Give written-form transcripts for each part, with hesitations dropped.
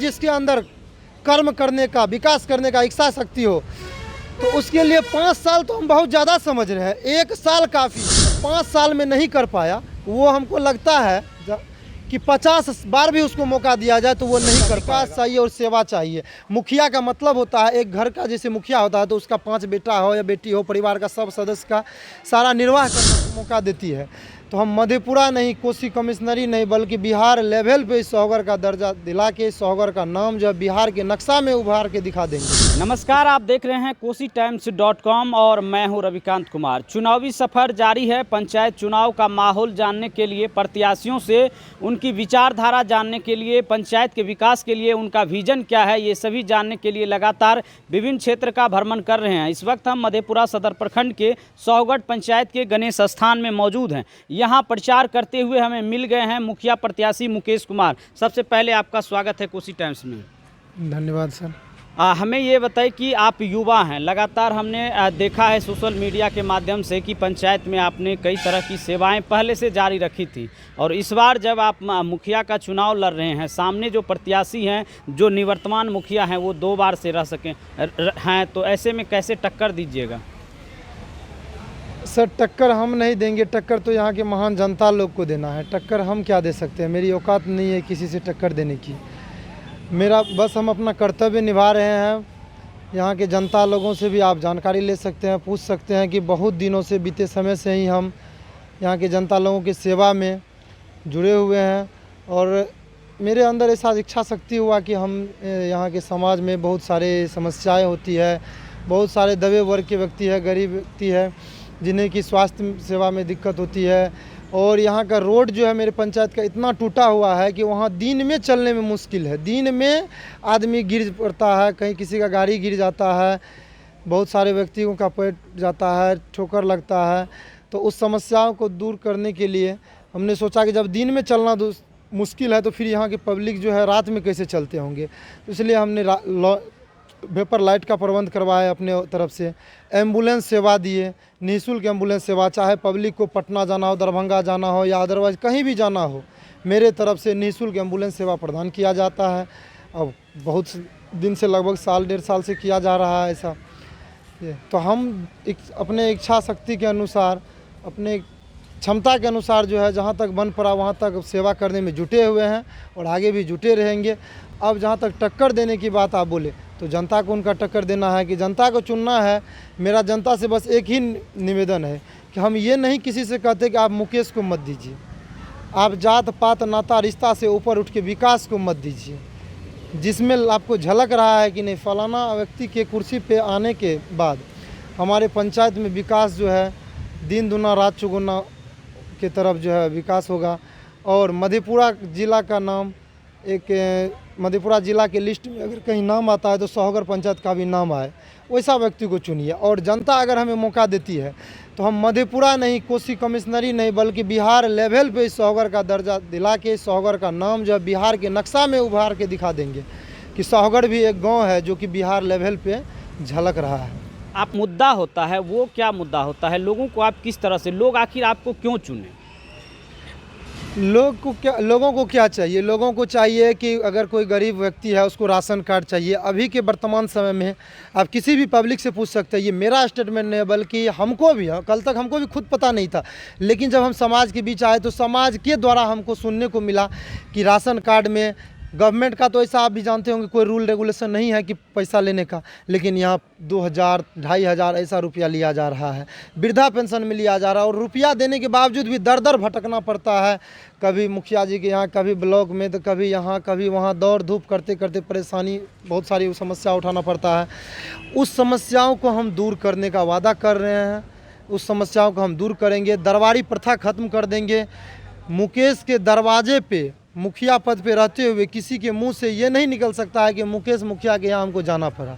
जिसके अंदर कर्म करने का, विकास करने का इच्छा शक्ति हो, तो उसके लिए 5 साल तो हम बहुत ज़्यादा समझ रहे हैं। 1 साल काफ़ी, 5 साल में नहीं कर पाया, वो हमको लगता है कि 50 बार भी उसको मौका दिया जाए तो वो नहीं कर पाएगा। विकास चाहिए और सेवा चाहिए। मुखिया का मतलब होता है, एक घर का जैसे मुखिया होता है तो उसका 5 बेटा हो या बेटी हो, परिवार का सब सदस्य का सारा निर्वाह करने का मौका देती है। तो हम मधेपुरा नहीं, कोसी कमिश्नरी नहीं, बल्कि बिहार लेवल पे इस सौगर का दर्जा दिला के सौगर का नाम जो बिहार के नक्शा में उभार के दिखा देंगे। नमस्कार, आप देख रहे हैं KosiTimes.com और मैं हूं रविकांत कुमार। चुनावी सफ़र जारी है। पंचायत चुनाव का माहौल जानने के लिए, प्रत्याशियों से उनकी विचारधारा जानने के लिए, पंचायत के विकास के लिए उनका विजन क्या है, ये सभी जानने के लिए लगातार विभिन्न क्षेत्र का भ्रमण कर रहे हैं। इस वक्त हम मधेपुरा सदर प्रखंड के सौगढ़ पंचायत के गणेश स्थान में मौजूद हैं। यहाँ प्रचार करते हुए हमें मिल गए हैं मुखिया प्रत्याशी मुकेश कुमार। सबसे पहले आपका स्वागत है कोसी टाइम्स में। धन्यवाद सर। हमें ये बताइए कि आप युवा हैं, लगातार हमने देखा है सोशल मीडिया के माध्यम से कि पंचायत में आपने कई तरह की सेवाएं पहले से जारी रखी थी, और इस बार जब आप मुखिया का चुनाव लड़ रहे हैं, सामने जो प्रत्याशी हैं, जो निवर्तमान मुखिया हैं, वो 2 बार से रह सकें हैं, तो ऐसे में कैसे टक्कर दीजिएगा? सर, टक्कर हम नहीं देंगे, टक्कर तो यहाँ के महान जनता लोग को देना है। टक्कर हम क्या दे सकते हैं, मेरी औकात नहीं है किसी से टक्कर देने की। मेरा बस हम अपना कर्तव्य निभा रहे हैं। यहाँ के जनता लोगों से भी आप जानकारी ले सकते हैं, पूछ सकते हैं कि बहुत दिनों से, बीते समय से ही हम यहाँ के जनता लोगों की सेवा में जुड़े हुए हैं, और मेरे अंदर ऐसा इच्छा शक्ति हुआ कि हम यहाँ के समाज में बहुत सारे समस्याएं होती है, बहुत सारे दबे वर्ग के व्यक्ति है, गरीब व्यक्ति है, जिन्हें की स्वास्थ्य सेवा में दिक्कत होती है, और यहाँ का रोड जो है मेरे पंचायत का इतना टूटा हुआ है कि वहाँ दिन में चलने में मुश्किल है। दिन में आदमी गिर पड़ता है, कहीं किसी का गाड़ी गिर जाता है, बहुत सारे व्यक्तियों का पैर जाता है, ठोकर लगता है। तो उस समस्याओं को दूर करने के लिए हमने सोचा कि जब दिन में चलना मुश्किल है तो फिर यहाँ के पब्लिक जो है रात में कैसे चलते होंगे। तो इसलिए हमने वेपर लाइट का प्रबंध करवाया अपने तरफ से, एम्बुलेंस सेवा दिए, निःशुल्क एम्बुलेंस सेवा, चाहे पब्लिक को पटना जाना हो, दरभंगा जाना हो या अदरवाइज़ कहीं भी जाना हो, मेरे तरफ से निःशुल्क एम्बुलेंस सेवा प्रदान किया जाता है। अब बहुत दिन से, लगभग 1.5 साल से किया जा रहा है ऐसा। तो हम अपने इच्छा शक्ति के अनुसार, अपने क्षमता के अनुसार जो है, जहाँ तक बन पड़ा वहाँ तक सेवा करने में जुटे हुए हैं और आगे भी जुटे रहेंगे। अब जहाँ तक टक्कर देने की बात आप बोले, तो जनता को उनका टक्कर देना है, कि जनता को चुनना है। मेरा जनता से बस एक ही निवेदन है कि हम ये नहीं किसी से कहते कि आप मुकेश को मत दीजिए, आप जात पात नाता रिश्ता से ऊपर उठ के विकास को मत दीजिए, जिसमें आपको झलक रहा है कि नहीं फलाना व्यक्ति के कुर्सी पे आने के बाद हमारे पंचायत में विकास जो है दिन दुना रात चौगुना के तरफ जो है विकास होगा। और मधेपुरा ज़िला का नाम, एक मधेपुरा ज़िला के लिस्ट में अगर कहीं नाम आता है तो सौगढ़ पंचायत का भी नाम आए, वैसा व्यक्ति को चुनिए। और जनता अगर हमें मौका देती है तो हम मधेपुरा नहीं, कोसी कमिश्नरी नहीं, बल्कि बिहार लेवल पे इस सौगढ़ का दर्जा दिला के सौगढ़ का नाम जो है बिहार के नक्शा में उभार के दिखा देंगे कि सौगढ़ भी एक गाँव है जो कि बिहार लेवल पे झलक रहा है। आप मुद्दा होता है, वो क्या मुद्दा होता है, लोगों को आप किस तरह से, लोग आखिर आपको क्यों चुने? लोगों को क्या चाहिए? लोगों को चाहिए कि अगर कोई गरीब व्यक्ति है उसको राशन कार्ड चाहिए। अभी के वर्तमान समय में आप किसी भी पब्लिक से पूछ सकते हैं, ये मेरा स्टेटमेंट नहीं है बल्कि हमको भी, कल तक हमको भी खुद पता नहीं था, लेकिन जब हम समाज के बीच आए तो समाज के द्वारा हमको सुनने को मिला कि राशन कार्ड में, गवर्नमेंट का तो ऐसा आप भी जानते होंगे कोई रूल रेगुलेशन नहीं है कि पैसा लेने का, लेकिन यहाँ 2000, 2500 ऐसा रुपया लिया जा रहा है। वृद्धा पेंशन में लिया जा रहा है, और रुपया देने के बावजूद भी दर दर भटकना पड़ता है, कभी मुखिया जी के यहाँ, कभी ब्लॉक में, तो कभी यहाँ कभी वहाँ, दौड़ धूप करते करते परेशानी, बहुत सारी समस्या उठाना पड़ता है। उस समस्याओं को हम दूर करने का वादा कर रहे हैं, उस समस्याओं को हम दूर करेंगे। दरबारी प्रथा ख़त्म कर देंगे। मुकेश के दरवाजे पे, मुखिया पद पे रहते हुए किसी के मुंह से ये नहीं निकल सकता है कि मुकेश मुखिया के यहाँ हमको जाना पड़ा।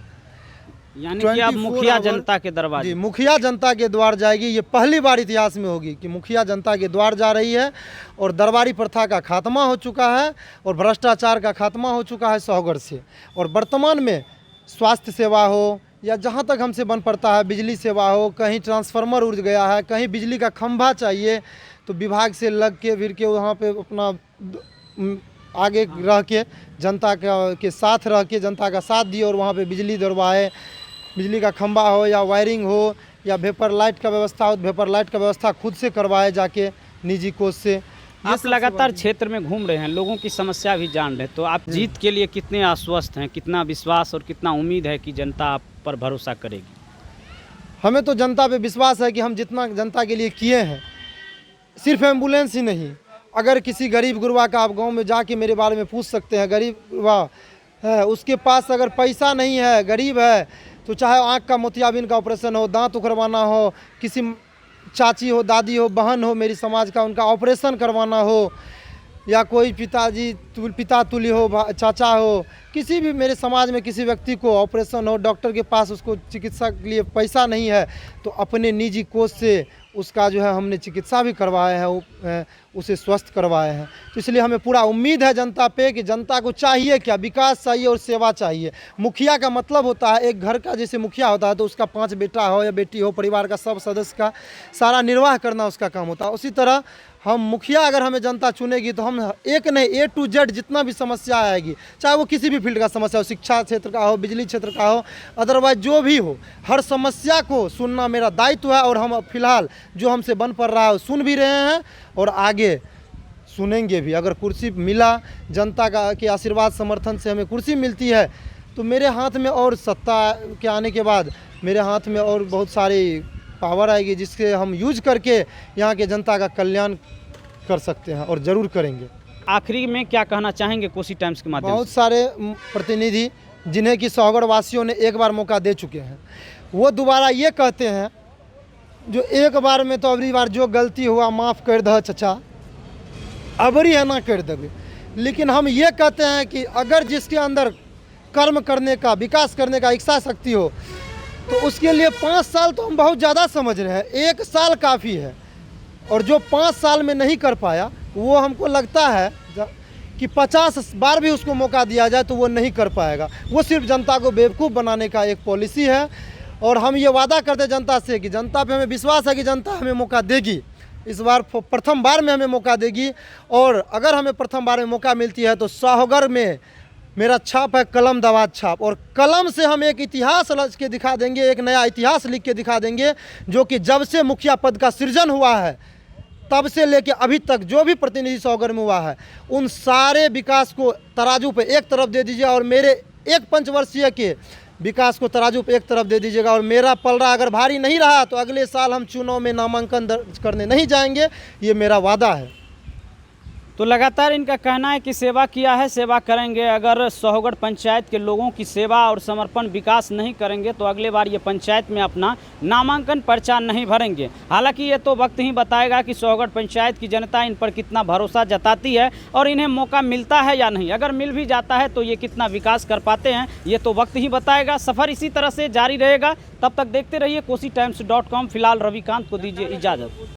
यानी कि आप मुखिया जनता के दरबार? जी, मुखिया जनता के द्वार जाएगी। ये पहली बार इतिहास में होगी कि मुखिया जनता के द्वार जा रही है, और दरबारी प्रथा का खात्मा हो चुका है, और भ्रष्टाचार का खात्मा हो चुका है सौगढ़ से। और वर्तमान में स्वास्थ्य सेवा हो या जहाँ तक हमसे बन पड़ता है, बिजली सेवा हो, कहीं ट्रांसफार्मर उड़ गया है, कहीं बिजली का खंभा चाहिए, तो विभाग से लग के फिर के वहाँ पे अपना आगे रह के जनता के साथ रह के जनता का साथ दिए और वहाँ पे बिजली दरवाए, बिजली का खंभा हो या वायरिंग हो या वेपर लाइट का व्यवस्था हो, वेपर लाइट का व्यवस्था खुद से करवाए जाके निजी कोष से। आप लगातार क्षेत्र में घूम रहे हैं, लोगों की समस्या भी जान रहे हैं, तो आप जीत के लिए कितने आश्वस्त हैं, कितना विश्वास और कितना उम्मीद है कि जनता आप पर भरोसा करेगी? हमें तो जनता पे विश्वास है कि हम जितना जनता के लिए किए हैं, सिर्फ एम्बुलेंस ही नहीं, अगर किसी गरीब गुरबा का आप गांव में जाके मेरे बारे में पूछ सकते हैं, गरीब गुरबा है उसके पास अगर पैसा नहीं है, गरीब है, तो चाहे आँख का मोतियाबिंद का ऑपरेशन हो, दांत उखड़वाना हो, किसी चाची हो, दादी हो, बहन हो मेरी समाज का, उनका ऑपरेशन करवाना हो, या कोई पिता तुल्य हो, चाचा हो, किसी भी मेरे समाज में किसी व्यक्ति को ऑपरेशन हो, डॉक्टर के पास उसको चिकित्सा के लिए पैसा नहीं है, तो अपने निजी कोष से उसका जो है हमने चिकित्सा भी करवाए हैं, उसे स्वस्थ करवाए हैं। तो इसलिए हमें पूरा उम्मीद है जनता पे कि जनता को चाहिए क्या, विकास चाहिए और सेवा चाहिए। मुखिया का मतलब होता है, एक घर का जैसे मुखिया होता है तो उसका 5 बेटा हो या बेटी हो, परिवार का सब सदस्य का सारा निर्वाह करना उसका काम होता है। उसी तरह हम मुखिया अगर हमें जनता चुनेगी तो हम एक नहीं A to Z जितना भी समस्या आएगी, चाहे वो किसी भी फील्ड का समस्या हो, शिक्षा क्षेत्र का हो, बिजली क्षेत्र का हो, अदरवाइज जो भी हो, हर समस्या को सुनना मेरा दायित्व है। और हम फिलहाल जो हमसे बन पड़ रहा है सुन भी रहे हैं और आगे सुनेंगे भी। अगर कुर्सी मिला, जनता का के आशीर्वाद समर्थन से हमें कुर्सी मिलती है, तो मेरे हाथ में और सत्ता के आने के बाद मेरे हाथ में और बहुत सारी पावर आएगी, जिससे हम यूज करके यहाँ के जनता का कल्याण कर सकते हैं और ज़रूर करेंगे। आखिरी में क्या कहना चाहेंगे कोसी टाइम्स के माध्यम बहुत सारे प्रतिनिधि जिन्हें कि सौगढ़ वासियों ने एक बार मौका दे चुके हैं, वो दोबारा ये कहते हैं, जो एक बार में तो अगली बार जो गलती हुआ माफ़ कर दो चचा, अबरी है ना कर देवे। लेकिन हम ये कहते हैं कि अगर जिसके अंदर कर्म करने का, विकास करने का इच्छा शक्ति हो, तो उसके लिए 5 साल तो हम बहुत ज़्यादा समझ रहे हैं, 1 साल काफ़ी है। और जो 5 साल में नहीं कर पाया, वो हमको लगता है कि 50 बार भी उसको मौका दिया जाए तो वो नहीं कर पाएगा। वो सिर्फ जनता को बेवकूफ़ बनाने का एक पॉलिसी है। और हम ये वादा करते जनता से कि जनता पे हमें विश्वास है कि जनता हमें मौका देगी, इस बार प्रथम बार में हमें मौका देगी। और अगर हमें प्रथम बार में मौका मिलती है तो सौगढ़ में मेरा छाप है कलम दवात छाप, और कलम से हम एक इतिहास रच के दिखा देंगे, एक नया इतिहास लिख के दिखा देंगे, जो कि जब से मुखिया पद का सृजन हुआ है तब से लेके अभी तक जो भी प्रतिनिधि सौगढ़ में हुआ है, उन सारे विकास को तराजू पे एक तरफ दे दीजिए और मेरे एक पंचवर्षीय के विकास को तराजू पे एक तरफ दे दीजिएगा। और मेरा पलड़ा अगर भारी नहीं रहा तो अगले साल हम चुनाव में नामांकन दर्ज करने नहीं जाएंगे, ये मेरा वादा है। तो लगातार इनका कहना है कि सेवा किया है, सेवा करेंगे। अगर सौगढ़ पंचायत के लोगों की सेवा और समर्पण विकास नहीं करेंगे तो अगले बार ये पंचायत में अपना नामांकन पर्चा नहीं भरेंगे। हालांकि ये तो वक्त ही बताएगा कि सौगढ़ पंचायत की जनता इन पर कितना भरोसा जताती है और इन्हें मौका मिलता है या नहीं। अगर मिल भी जाता है तो ये कितना विकास कर पाते हैं, ये तो वक्त ही बताएगा। सफ़र इसी तरह से जारी रहेगा, तब तक देखते रहिए KosiTimes.com। फिलहाल रविकांत को दीजिए इजाज़त।